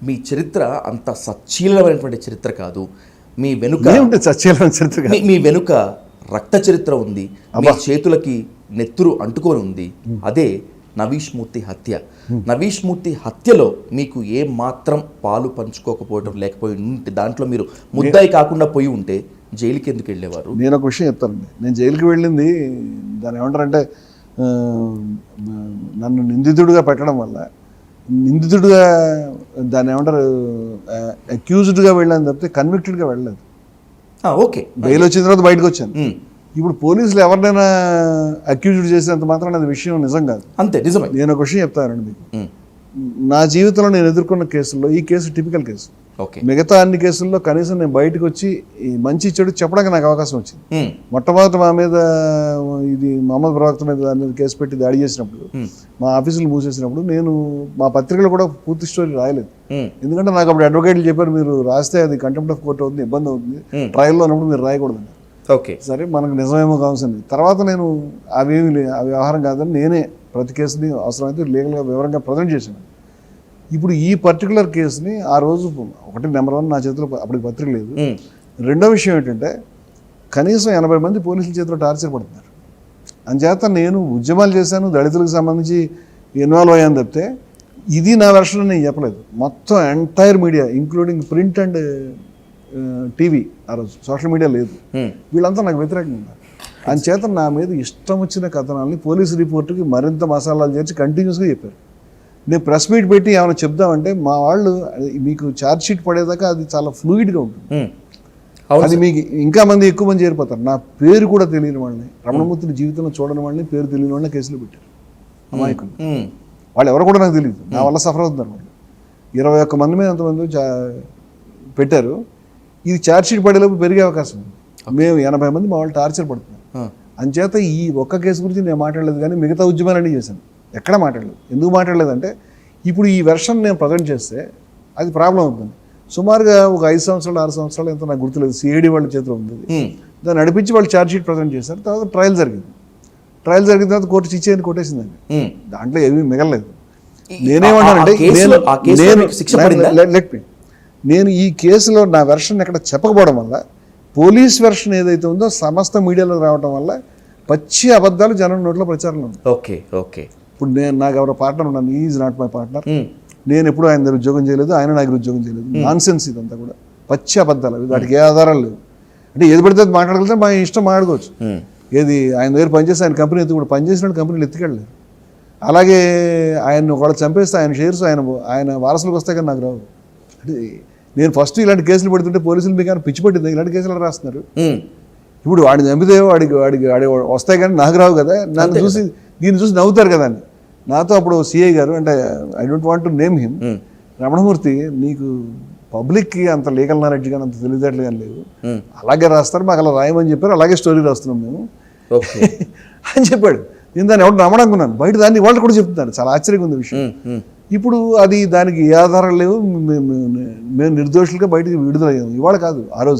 మీ చరిత్ర అంత సచ్చీలమైనటువంటి చరిత్ర కాదు. మీ వెనుక మీ వెనుక రక్త చరిత్ర ఉంది. మీ చేతులకి నెత్తురు అంటుకొని ఉంది. అదే నవీష్ మూర్తి హత్య. నవీష్ మూర్తి హత్యలో మీకు ఏ మాత్రం పాలు పంచుకోకపోవడం లేకపోయి ఉంటే, దాంట్లో మీరు ముద్దాయి కాకుండా పోయి ఉంటే జైలుకి ఎందుకు వెళ్ళేవారు? నేను ఒక విషయం చెప్తానండి. నేను జైలుకి వెళ్ళింది దాన్ని ఏమంటారంటే, నన్ను నిందితుడిగా పెట్టడం వల్ల, నిందితుడిగా దాన్ని ఏమంటారు అక్యూజ్డ్గా వెళ్ళాను తప్పితే కన్విక్టెడ్గా వెళ్ళలేదు. ఓకే, బెయిల్ వచ్చిన తర్వాత బయటకు వచ్చాను. ఇప్పుడు పోలీసులు ఎవరినైనా అక్యూజ్డ్ చేసినంత మాత్రం అది విషయం నిజం కాదు. అంతే, నిజమే. నేను ఒక విషయం చెప్తానండి మీకు. నా జీవితంలో నేను ఎదుర్కొన్న కేసుల్లో ఈ కేసు టిపికల్ కేసు. మిగతా అన్ని కేసుల్లో కనీసం నేను బయటకు వచ్చి ఈ మంచి చెడు చెప్పడానికి నాకు అవకాశం వచ్చింది. మొట్టమొదటి మా మీద ఇది మహమ్మద్ ప్రవక్త మీద కేసు పెట్టి దాడి చేసినప్పుడు, మా ఆఫీసులు మూసేసినప్పుడు నేను మా పత్రికలు కూడా పూర్తి స్టోరీ రాయలేదు. ఎందుకంటే నాకు అప్పుడు అడ్వకేట్లు చెప్పారు, మీరు రాస్తే అది కంటెంప్ట్ ఆఫ్ కోర్ట్ అవుతుంది, ఇబ్బంది అవుతుంది, ట్రయల్లో ఉన్నప్పుడు మీరు రాయకూడదు. ఓకే, సరే మనకు నిజమేమో కావాల్సింది. తర్వాత నేను ఆ వ్యవహారం కాదని నేనే ప్రతి కేసుని అవసరమైతే లీగల్గా వివరంగా ప్రజెంట్ చేశాను. ఇప్పుడు ఈ పర్టికులర్ కేసుని ఆ రోజు ఒకటి నెంబర్ 1 నా చేతిలో అప్పటికి పత్రిక లేదు. రెండో విషయం ఏంటంటే, కనీసం 80 మంది పోలీసుల చేతిలో టార్చర్ పడుతున్నారు. అందుచేత నేను ఉద్యమాలు చేశాను, దళితులకు సంబంధించి ఇన్వాల్వ్ అయ్యాను తప్పితే ఇది నా వెర్షన్ నేను చెప్పలేదు. మొత్తం entire media including print and TV, ఆ రోజు సోషల్ మీడియా లేదు, వీళ్ళంతా నాకు వ్యతిరేకంగా ఉన్నారు. అందుచేత నా మీద ఇష్టం వచ్చిన కథనాలని పోలీసు రిపోర్టుకి మరింత మసాలాలు చేర్చి కంటిన్యూస్గా చెప్పారు. నేను ప్రెస్ మీట్ పెట్టి ఏమైనా చెప్దామంటే మా వాళ్ళు మీకు ఛార్జ్ షీట్ పడేదాకా అది చాలా ఫ్లూయిడ్గా ఉంటుంది, అది మీకు ఇంకా ఎక్కువ మంది చేరిపోతారు. నా పేరు కూడా తెలియని వాళ్ళని, రమణమూర్తిని జీవితంలో చూడని వాళ్ళని, పేరు తెలియని వాళ్ళని కేసులో పెట్టారు. అమాయకులు వాళ్ళు ఎవరు కూడా నాకు తెలియదు, నా వల్ల సఫర్ అవుతున్నారు వాళ్ళు. 21 మంది మీద ఎంతమంది పెట్టారు. ఇది ఛార్జ్ షీట్ పడేలోపు పెరిగే అవకాశం ఉంది. మేము 80 మంది మా వాళ్ళు టార్చర్ పడుతున్నాం. అంచేత ఈ ఒక్క కేసు గురించి నేను మాట్లాడలేదు, కానీ మిగతా ఉద్యమాలన్నీ చేశాను, ఎక్కడ మాట్లాడలేదు. ఎందుకు మాట్లాడలేదంటే, ఇప్పుడు ఈ వెర్షన్ నేను ప్రజెంట్ చేస్తే అది ప్రాబ్లం అవుతుంది. సుమారుగా ఒక 5 సంవత్సరాలు 6 సంవత్సరాలు ఎంత నాకు గుర్తులేదు, సిఐడి వాళ్ళ చేతిలో ఉంది. దాన్ని నడిపించి వాళ్ళు ఛార్జ్ షీట్ ప్రజెంట్ చేశారు. తర్వాత ట్రయల్ జరిగింది. ట్రయల్ జరిగిన తర్వాత కోర్టు ఇచ్చేయని కొట్టేసిందండి. దాంట్లో ఏమీ మిగలలేదు. నేనేమంటానంటే, నేను ఈ కేసులో నా వెర్షన్ ఎక్కడ చెప్పకపోవడం వల్ల, పోలీస్ వెర్షన్ ఏదైతే ఉందో సమస్త మీడియాలో రావడం వల్ల పచ్చి అబద్ధాలు జనం నోట్లో ప్రచారంలో ఉంది. ఓకే ఓకే ఇప్పుడు నాకు ఎవరో పార్ట్నర్ ఉన్నాను, ఈజ్ నాట్ మై పార్ట్నర్. నేను ఎప్పుడు ఆయన దగ్గర ఉద్యోగం చేయలేదు, ఆయన నా దగ్గర ఉద్యోగం చేయలేదు. నాన్ సెన్స్ ఇదంతా కూడా పచ్చి అబద్ధాలు, వాటికి ఏ ఆధారాలు లేవు. అంటే ఏది పడితే అది మాట్లాడగలిగితే మా ఇష్టం మాట్లాడుకోవచ్చు. ఏది ఆయన దగ్గర పనిచేస్తే ఆయన కంపెనీ ఎత్తి కూడా పనిచేసిన కంపెనీలు ఎత్తుకెళ్ళలేదు. అలాగే ఆయన్ని ఒకవేళ చంపేస్తే ఆయన షేర్స్ ఆయన వారసులకు వస్తాయి కానీ నాకు రావు. అంటే నేను ఫస్ట్ ఇలాంటి కేసులు పెడుతుంటే పోలీసులు మీకు ఆయన పిచ్చి పట్టింది, ఇలాంటి కేసులు రాస్తున్నారు. ఇప్పుడు వాడిని చంపితే వాడికి వస్తాయి కానీ నాకు రావు కదా. దీన్ని చూసి నవ్వుతారు కదా అని. నాతో అప్పుడు సిఐ గారు, అంటే I don't want to name him, Ramanamurthy నీకు పబ్లిక్కి అంత లీగల్ నాలెడ్జ్ కానీ అంత తెలివితేటలు కానీ లేవు, అలాగే రాస్తారు, మాకు అలా రాయమని చెప్పారు, అలాగే స్టోరీ రాస్తున్నాం మేము అని చెప్పాడు. నేను దాన్ని ఎవరు నమ్మడనుకున్నాను, బయట దాన్ని వాళ్ళు కూడా చెప్తున్నారు. చాలా ఆశ్చర్యంగా ఉంది విషయం. ఇప్పుడు అది దానికి ఏ ఆధారాలు లేవు, మేము నిర్దోషులుగా బయటికి విడుదలయ్యాము. ఇవాళ కాదు, ఆ రోజు.